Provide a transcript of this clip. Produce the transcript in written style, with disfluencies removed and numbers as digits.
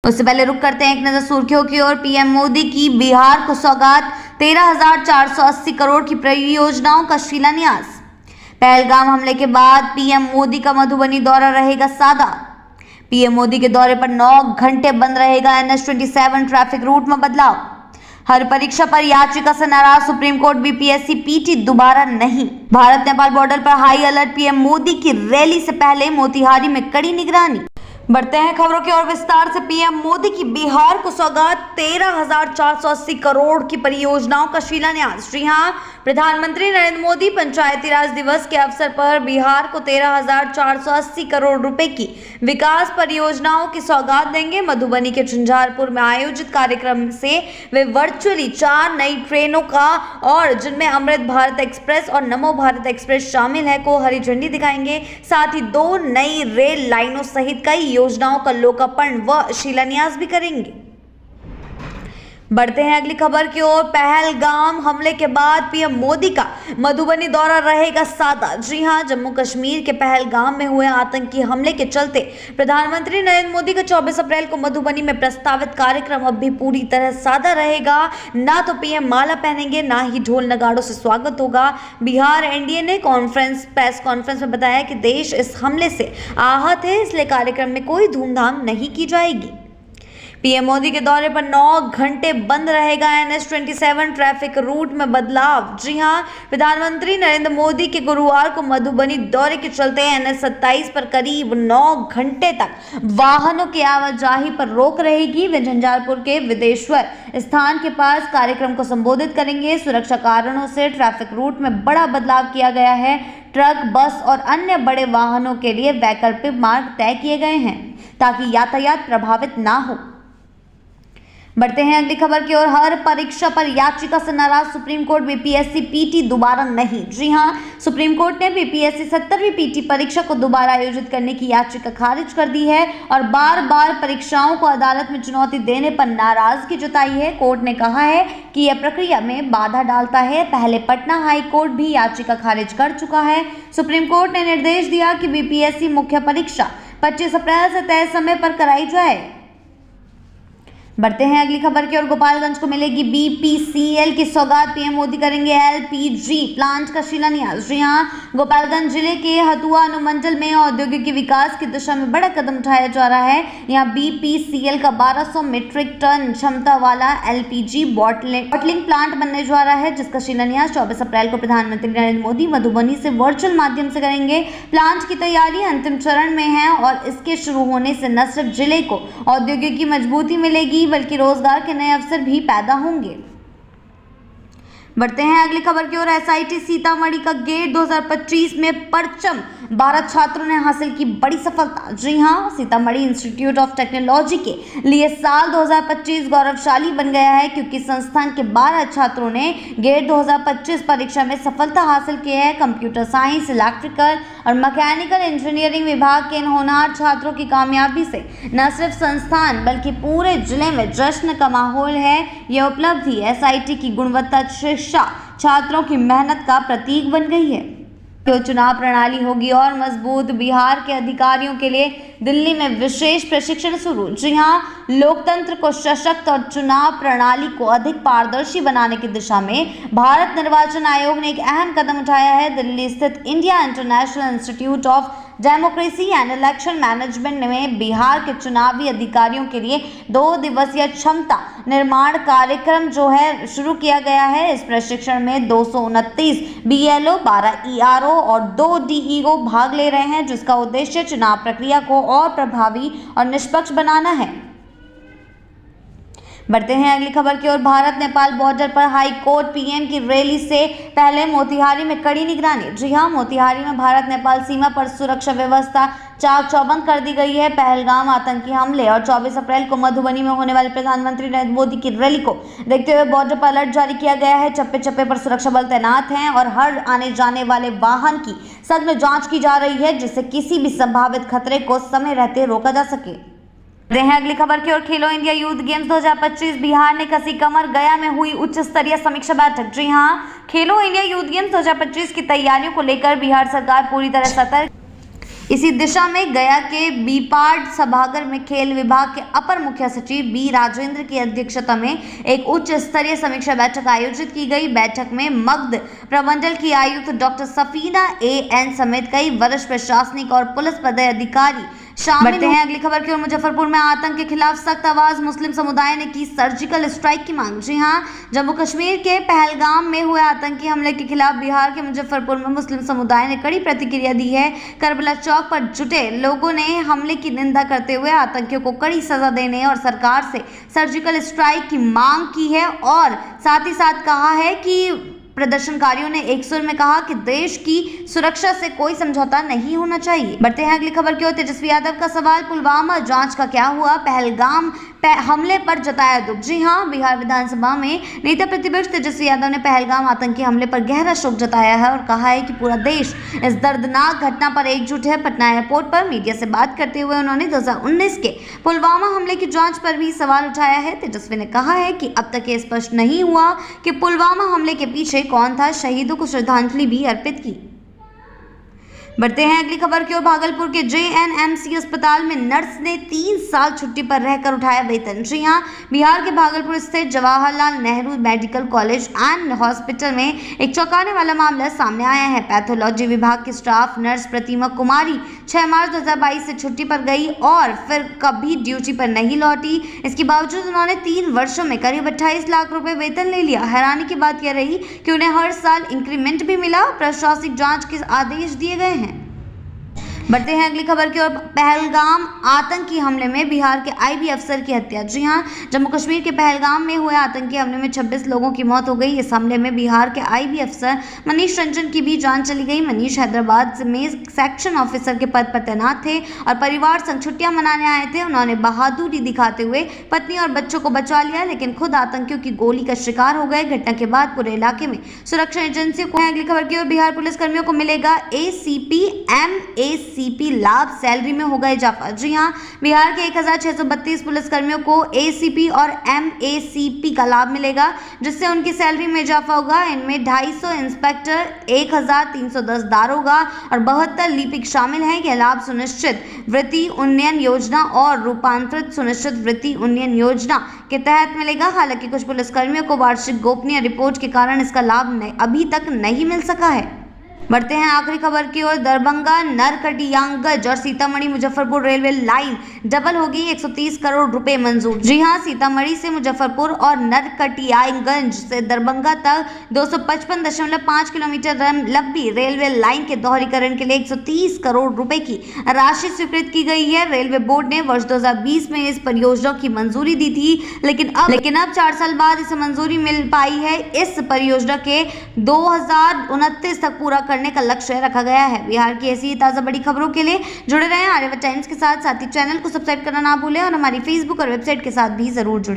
उससे पहले रुक करते हैं एक नजर सुर्खियों की ओर। पीएम मोदी की बिहार को सौगात, 13,480 करोड़ की परियोजनाओं का शिलान्यास। पहलगाम हमले के बाद पीएम मोदी का मधुबनी दौरा रहेगा सादा। पीएम मोदी के दौरे पर 9 घंटे बंद रहेगा NH-27 ट्रैफिक रूट में बदलाव। हर परीक्षा पर याचिका से नाराज सुप्रीम कोर्ट, बीपीएससी पीटी दोबारा नहीं। भारत नेपाल बॉर्डर पर हाई अलर्ट, पीएम मोदी की रैली से पहले मोतिहारी में कड़ी निगरानी। बढ़ते हैं खबरों की ओर विस्तार से। पीएम मोदी की बिहार को सौगात, 13,480 करोड़ की परियोजनाओं का शिलान्यास। जी हां, प्रधानमंत्री नरेंद्र मोदी पंचायती राज दिवस के अवसर पर बिहार को 13,480 करोड़ रुपए की विकास परियोजनाओं की सौगात देंगे। मधुबनी के झंझारपुर में आयोजित कार्यक्रम से वे वर्चुअली 4 नई ट्रेनों का और जिनमें अमृत भारत एक्सप्रेस और नमो भारत एक्सप्रेस शामिल है को हरी झंडी दिखाएंगे। साथ ही 2 नई रेल लाइनों सहित कई योजनाओं का लोकार्पण व शिलान्यास भी करेंगे। बढ़ते हैं अगली खबर की ओर। पहलगाम हमले के बाद पीएम मोदी का मधुबनी दौरा रहेगा सादा। जी हां, जम्मू कश्मीर के पहलगाम में हुए आतंकी हमले के चलते प्रधानमंत्री नरेंद्र मोदी का 24 अप्रैल को मधुबनी में प्रस्तावित कार्यक्रम अब भी पूरी तरह सादा रहेगा। ना तो पीएम माला पहनेंगे, ना ही ढोल नगाड़ों से स्वागत होगा। बिहार एनडीए ने प्रेस कॉन्फ्रेंस में बताया कि देश इस हमले से आहत है, इसलिए कार्यक्रम में कोई धूमधाम नहीं की जाएगी। पीएम मोदी के दौरे पर 9 घंटे बंद रहेगा NH-27 ट्रैफिक रूट में बदलाव। जी हां, प्रधानमंत्री नरेंद्र मोदी के गुरुवार को मधुबनी दौरे के चलते NH-27 पर करीब 9 घंटे तक वाहनों की आवाजाही पर रोक रहेगी। वे झंझारपुर के विदेश्वर स्थान के पास कार्यक्रम को संबोधित करेंगे। सुरक्षा कारणों से ट्रैफिक रूट में बड़ा बदलाव किया गया है। ट्रक, बस और अन्य बड़े वाहनों के लिए वैकल्पिक मार्ग तय किए गए हैं ताकि यातायात प्रभावित ना हो। बढ़ते हैं अगली खबर की ओर। हर परीक्षा पर याचिका से नाराज सुप्रीम कोर्ट, बीपीएससी पीटी दोबारा नहीं। जी हां, सुप्रीम कोर्ट ने बीपीएससी 70वीं पीटी परीक्षा को दोबारा आयोजित करने की याचिका खारिज कर दी है और बार बार परीक्षाओं को अदालत में चुनौती देने पर नाराजगी जताई है। कोर्ट ने कहा है कि यह प्रक्रिया में बाधा डालता है। पहले पटना हाई कोर्ट भी याचिका खारिज कर चुका है। सुप्रीम कोर्ट ने निर्देश दिया कि बीपीएससी मुख्य परीक्षा 25 अप्रैल से तय समय पर कराई जाए। बढ़ते हैं अगली खबर की ओर। गोपालगंज को मिलेगी बीपीसीएल की सौगात, पीएम मोदी करेंगे एलपीजी प्लांट का शिलान्यास। जी हां, गोपालगंज जिले के हथुआ अनुमंडल में औद्योगिक विकास की दिशा में बड़ा कदम उठाया जा रहा है। यहां बीपीसीएल का 1200 मीट्रिक टन क्षमता वाला एलपीजी बॉटलिंग प्लांट बनने जा रहा है, जिसका शिलान्यास 24 अप्रैल को प्रधानमंत्री नरेंद्र मोदी मधुबनी से वर्चुअल माध्यम से करेंगे। प्लांट की तैयारी अंतिम चरण में है और इसके शुरू होने से न सिर्फ जिले को औद्योगिक मजबूती मिलेगी बल्कि रोजगार के नए अवसर भी पैदा होंगे। बढ़ते हैं अगली खबर की ओर। एसआईटी सीतामढ़ी का गेट 2025 में परचम, 12 छात्रों ने हासिल की बड़ी सफलता। जी हां, सीतामढ़ी इंस्टीट्यूट ऑफ टेक्नोलॉजी के लिए साल 2025 गौरवशाली बन गया है क्योंकि संस्थान के 12 छात्रों ने गेट 2025 परीक्षा में सफलता हासिल की है। कंप्यूटर साइंस, इलेक्ट्रिकल और मैकेनिकल इंजीनियरिंग विभाग के इन होनहार छात्रों की कामयाबी से न सिर्फ संस्थान बल्कि पूरे जिले में जश्न का माहौल है। यह उपलब्धि एसआईटी की गुणवत्ता शिक्षा, छात्रों की मेहनत का प्रतीक बन गई है। तो चुनाव प्रणाली होगी और मजबूत। बिहार के अधिकारियों के लिए दिल्ली में विशेष प्रशिक्षण शुरू। जी हां, लोकतंत्र को सशक्त और चुनाव प्रणाली को अधिक पारदर्शी बनाने की दिशा में भारत निर्वाचन आयोग ने एक अहम कदम उठाया है। दिल्ली स्थित India international institute of democracy and election management में बिहार के चुनावी अधिकारियों के लिए 2 दिवसीय क्षमता निर्माण कार्यक्रम जो है शुरू किया गया है। इस प्रशिक्षण में 229 बीएलओ, 12 ईआरओ और 2 डीईओ भाग ले रहे हैं, जिसका उद्देश्य चुनाव प्रक्रिया को और प्रभावी और निष्पक्ष बनाना है। बढ़ते हैं अगली खबर की ओर। भारत नेपाल बॉर्डर पर हाई कोर्ट, पीएम की रैली से पहले मोतिहारी में कड़ी निगरानी। जी हां, मोतिहारी में भारत नेपाल सीमा पर सुरक्षा व्यवस्था चाक चौबंद कर दी गई है। पहलगाम आतंकी हमले और 24 अप्रैल को मधुबनी में होने वाले प्रधानमंत्री नरेंद्र मोदी की रैली को देखते हुए बॉर्डर पर अलर्ट जारी किया गया है। चप्पे चप्पे पर सुरक्षा बल तैनात हैं और हर आने जाने वाले वाहन की सघन जांच की जा रही है, जिससे किसी भी संभावित खतरे को समय रहते रोका जा सके। अगली खबर की ओर। खेलो इंडिया यूथ गेम्स 2025, बिहार ने कसी कमर, गया में हुई उच्च स्तरीय समीक्षा बैठक। जी हां, खेलो इंडिया यूथ गेम्स 2025 की तैयारियों को लेकर बिहार सरकार पूरी तरह सतर्क इसी दिशा में गया के बीपाड सभागार में खेल विभाग के अपर मुख्य सचिव बी राजेंद्र की अध्यक्षता में एक उच्च स्तरीय समीक्षा बैठक आयोजित की गई। बैठक में मगध प्रमंडल की आयुक्त डॉक्टर सफीना एएन समेत कई वरिष्ठ प्रशासनिक और पुलिस पदाधिकारी शामिल हैं। अगली खबर की ओर, मुजफ्फरपुर में आतंक के खिलाफ सख्त आवाज, मुस्लिम समुदाय ने की सर्जिकल स्ट्राइक की मांग। जी हां, जम्मू कश्मीर के पहलगाम में हुए आतंकी हमले के खिलाफ बिहार के मुजफ्फरपुर में मुस्लिम समुदाय ने कड़ी प्रतिक्रिया दी है। करबला चौक पर जुटे लोगों ने हमले की निंदा करते हुए आतंकियों को कड़ी सजा देने और सरकार से सर्जिकल स्ट्राइक की मांग की है और साथ ही साथ कहा है कि प्रदर्शनकारियों ने एक सुर में कहा कि देश की सुरक्षा से कोई समझौता नहीं होना चाहिए। बढ़ते हैं अगली खबर की ओर। तेजस्वी यादव का सवाल, पुलवामा जांच का क्या हुआ, पहलगाम हमले पर जताया दुख। जी हां, बिहार विधानसभा में नेता प्रतिपक्ष तेजस्वी यादव ने पहलगाम आतंकी हमले पर गहरा शोक जताया है और कहा है कि पूरा देश इस दर्दनाक घटना पर एकजुट है। पटना एयरपोर्ट पर मीडिया से बात करते हुए उन्होंने 2019 के पुलवामा हमले की जांच पर भी सवाल उठाया है। तेजस्वी ने कहा है कि अब तक ये स्पष्ट नहीं हुआ कि पुलवामा हमले के पीछे कौन था। शहीदों को श्रद्धांजलि भी अर्पित की। बढ़ते हैं अगली खबर की ओर। भागलपुर के JNMC अस्पताल में नर्स ने 3 साल छुट्टी पर रहकर उठाया वेतन। जी हां, बिहार के भागलपुर स्थित Jawaharlal Nehru medical college and hospital में एक चौंकाने वाला मामला सामने आया है। पैथोलॉजी विभाग की स्टाफ नर्स प्रतिमा कुमारी 6 मार्च 2022 से छुट्टी पर गई और फिर कभी ड्यूटी पर नहीं लौटी। इसके बावजूद उन्होंने 3 वर्षों में करीब 28 लाख रुपए वेतन ले लिया। हैरानी की बात यह रही कि उन्हें हर साल इंक्रीमेंट भी मिला। प्रशासनिक जांच के आदेश दिए गए हैं। बढ़ते हैं अगली खबर की ओर। पहलगाम आतंकी हमले में बिहार के IB अफसर की हत्या। जी हां, जम्मू कश्मीर के पहलगाम में हुए आतंकी हमले में 26 लोगों की मौत हो गई। इस हमले में बिहार के IB अफसर मनीष रंजन की भी जान चली गई। मनीष हैदराबाद में सेक्शन ऑफिसर के पद पर तैनात थे और परिवार संग छुट्टियां मनाने आए थे। उन्होंने बहादुरी दिखाते हुए पत्नी और बच्चों को बचा लिया, लेकिन खुद आतंकियों की गोली का शिकार हो गए। घटना के बाद पूरे इलाके में सुरक्षा एजेंसियों को। अगली खबर की ओर। बिहार पुलिस कर्मियों को मिलेगा ACP MACP लाभ, सैलरी में होगा इजाफा। जी हां, बिहार के 1632 पुलिस कर्मियों को ACP और MACP का लाभ मिलेगा, जिससे उनकी सैलरी में इजाफा होगा। इनमें 250 इंस्पेक्टर, 1310 दारोगा और 72 लिपिक शामिल हैं। यह लाभ सुनिश्चित वृत्ति उन्नयन योजना और रूपांतरित सुनिश्चित वृत्ति उन्नयन योजना के तहत मिलेगा। हालांकि कुछ पुलिसकर्मियों को वार्षिक गोपनीय रिपोर्ट के कारण इसका लाभ अभी तक नहीं मिल सका है। बढ़ते हैं आखिरी खबर की ओर। दरभंगा नरकटियागंज और Sitamarhi Muzaffarpur railway line double होगी, 130 करोड़ रुपए मंजूर। जी हां, सीतामढ़ी से मुजफ्फरपुर और नरकटियागंज से दरभंगा तक 255.5 किलोमीटर लंबी रेलवे लाइन के दोहरीकरण के लिए 130 करोड़ रुपए की राशि स्वीकृत की गई है। रेलवे बोर्ड ने वर्ष 2020 में इस परियोजना की मंजूरी दी थी, लेकिन अब 4 साल बाद इसे मंजूरी मिल पाई है। इस परियोजना के 2029 तक पूरा करने का लक्ष्य रखा गया है। बिहार की ऐसी ताजा बड़ी खबरों के लिए जुड़े रहें आर्यावर्त टाइम्स के साथ ही चैनल को सब्सक्राइब करना ना भूलें और हमारी फेसबुक और वेबसाइट के साथ भी जरूर जुड़ें।